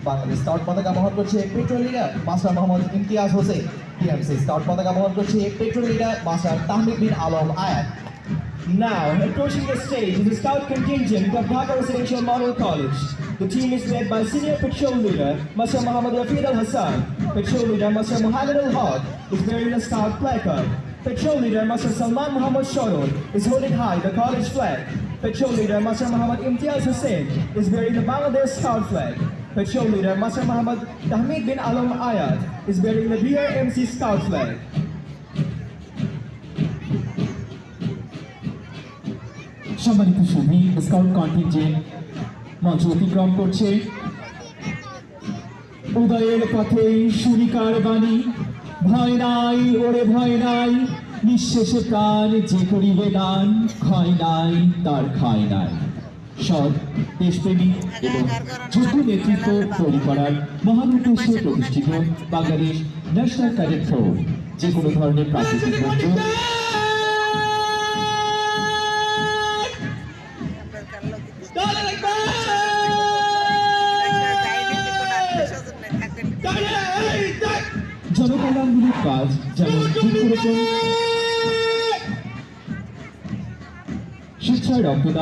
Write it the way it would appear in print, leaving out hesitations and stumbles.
Bangladesh scout পতাকা বহন করছে petrol leader master Mohammad Imtiaz Hossain. TMC scout পতাকা বহন করছে পেট্রোল লিডার মাস্টার তাহমিদ বিন আলম আয়াত। Now, approaching the stage is the scout contingent of Dhaka Residential Model College. The team is led by Senior Patrol Leader Master Muhammad Rafid Al Hassan. Patrol Leader Master Muhammad Al Haq is bearing the scout placard. Patrol Leader Master Salman Muhammad Sharod is holding high the college flag. Patrol Leader Master Muhammad Imtiaz Hussain is bearing the Bangladesh Scout flag. Patrol Leader Master Muhammad Tahmid bin Alam Ayat is bearing the BRMC Scout flag. সম্মানিত সুধী, scout contingent মঞ্চ অতিক্রম করছে। উদয়ের পথে শুনিকার বাণী, ভয় নাই ওরে ভয় নাই, নিঃশেষে প্রাণ যে করিবে দান, ক্ষয় নাই তার ক্ষয় নাই। সৎ দেশপ্রেমী এবং যুদ্ধ নেতৃত্ব তৈরি করার মহান উদ্দেশ্যে প্রতিষ্ঠিত বাংলাদেশ ন্যাশনাল ক্যাডেট ফোর্স যে কোনো ধরনের প্রাকৃতিক দুর্যোগ, জনকল্যাণমূলক কাজ যেমন বৃক্ষরোপণ, স্বেচ্ছায় রক্তদান,